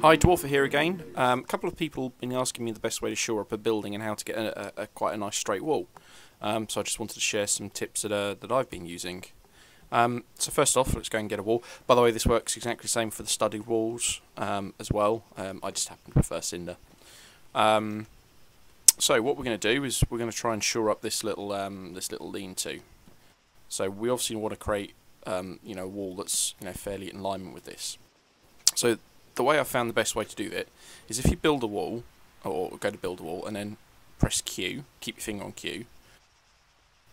Hi, Dwarfer here again. A couple of people have been asking me the best way to shore up a building and how to get quite a nice straight wall. So I just wanted to share some tips that I've been using. So first off, let's go and get a wall. By the way, this works exactly the same for the studded walls as well. I just happen to prefer cinder. So what we're going to do is we're going to try and shore up this little lean-to. So we obviously want to create a wall that's fairly in alignment with this. So the way I found the best way to do that is if you build a wall, or go to build a wall, and then press Q, keep your finger on Q,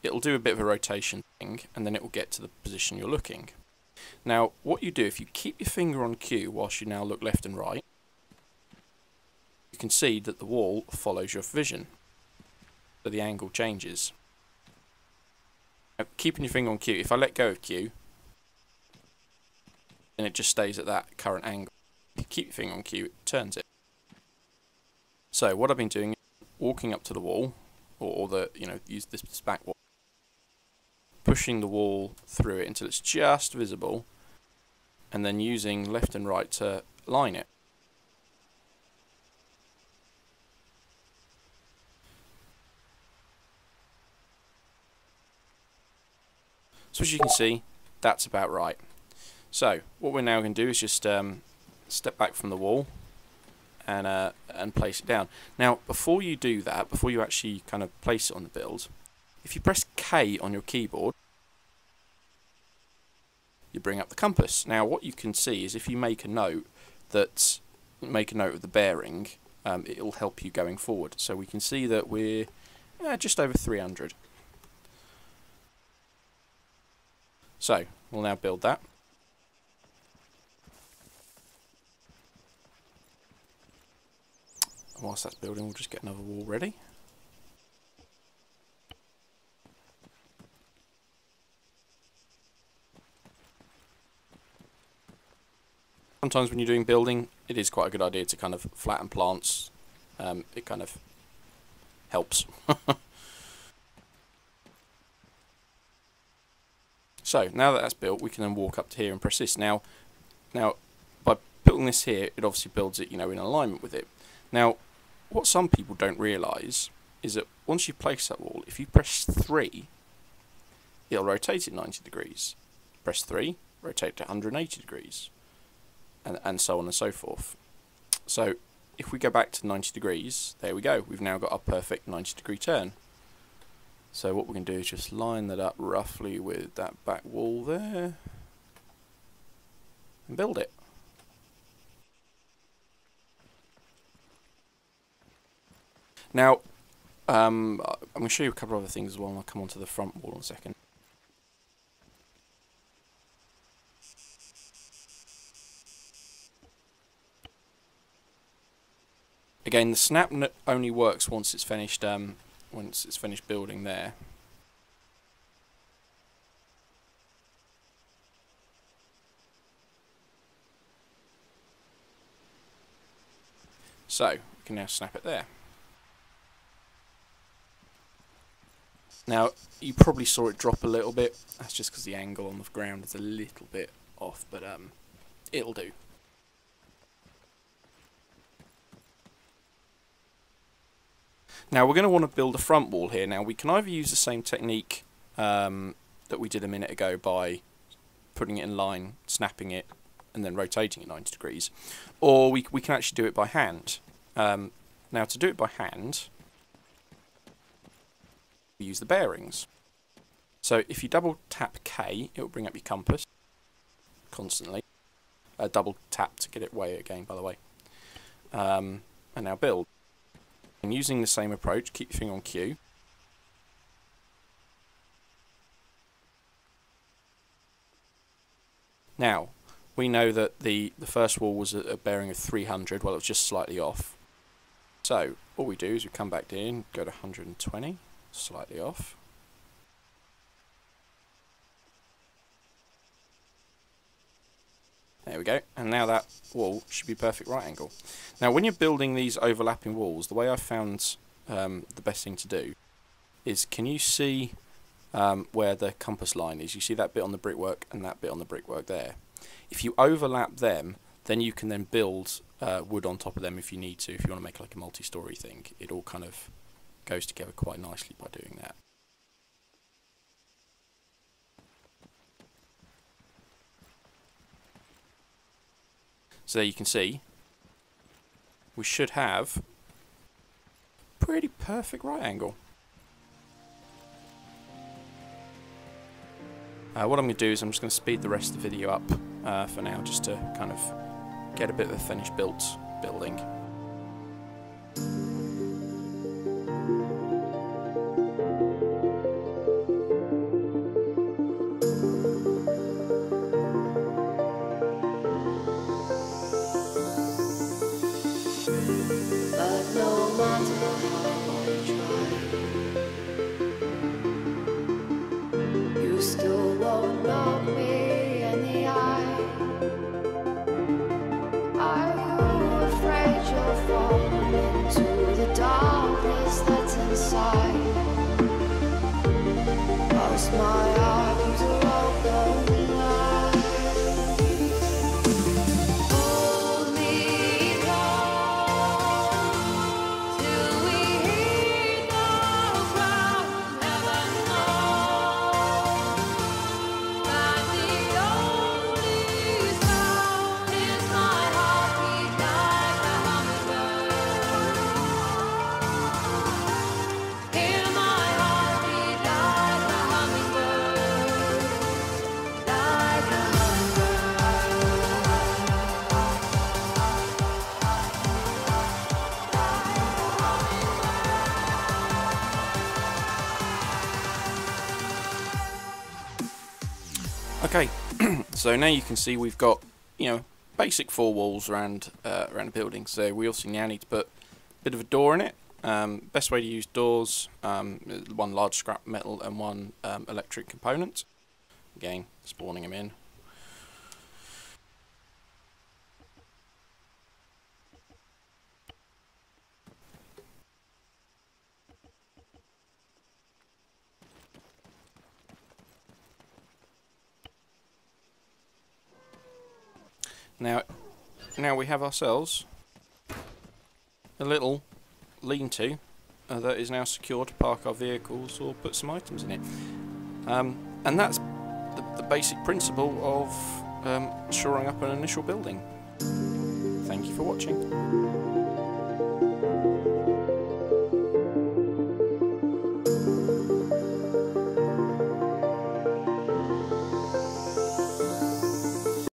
it'll do a bit of a rotation thing, and then it will get to the position you're looking. Now, what you do, if you keep your finger on Q whilst you now look left and right, you can see that the wall follows your vision, so the angle changes. Now, keeping your finger on Q, if I let go of Q, then it just stays at that current angle. If you keep your finger on Q, it turns it. So what I've been doing is walking up to the wall, or use this back wall, pushing the wall through it until it's just visible, and then using left and right to line it. So as you can see, that's about right. So what we're now going to do is just step back from the wall and place it down. Now, before you do that, before you actually kind of place it on the build, if you press K on your keyboard, you bring up the compass. Now, what you can see is if you make a note of the bearing, it'll help you going forward. So we can see that we're just over 300. So we'll now build that. Whilst that's building, we'll just get another wall ready. Sometimes when you're doing building, it is quite a good idea to kind of flatten plants. It kind of helps. So now that that's built, we can then walk up to here and press this. Now by building this here, it obviously builds it, in alignment with it. Now, what some people don't realise is that once you place that wall, if you press 3, it'll rotate it 90 degrees. Press 3, rotate it 180 degrees, and so on and so forth. So if we go back to 90 degrees, there we go. We've now got a perfect 90-degree turn. So what we're going to do is just line that up roughly with that back wall there, and build it. Now, I'm going to show you a couple of other things as well, and I'll come onto the front wall in a second. Again, the snap only works once it's finished building there. So we can now snap it there. Now, you probably saw it drop a little bit. That's just because the angle on the ground is a little bit off, but it'll do. Now, we're going to want to build a front wall here. Now, we can either use the same technique that we did a minute ago by putting it in line, snapping it, and then rotating it 90 degrees, or we can actually do it by hand. Now, to do it by hand, we use the bearings. So if you double tap K, it will bring up your compass constantly. Double tap to get it way again, by the way. And now build. And using the same approach, keep your finger on Q. Now, we know that the first wall was a bearing of 300, well, it was just slightly off. So all we do is we come back in, go to 120. Slightly off. There we go, and now that wall should be perfect right angle. Now when you're building these overlapping walls, the way I've found the best thing to do is, can you see where the compass line is? You see that bit on the brickwork and that bit on the brickwork there. If you overlap them, then you can then build wood on top of them if you need to. If you want to make like a multi-story thing, it all kind of goes together quite nicely by doing that. So there you can see, we should have pretty perfect right angle. What I'm going to do is I'm just going to speed the rest of the video up for now, just to kind of get a bit of a finished built building. But no matter how I try, you still won't look me in the eye. Are you afraid you'll fall into the darkness that's inside? 'Cause my arms are open wide. Hold me close till we hear the ground. Never know that the only sound is my heartbeat like a hummingbird. Hear my heartbeat like a hummingbird, like a hummingbird. Okay, so now you can see we've got, you know, basic 4 walls around around the building. So we also now need to put a bit of a door in it. Best way to use doors: one large scrap metal and one electric component. Again, spawning them in. Now we have ourselves a little lean-to that is now secure to park our vehicles or put some items in it. And that's the basic principle of shoring up an initial building. Thank you for watching.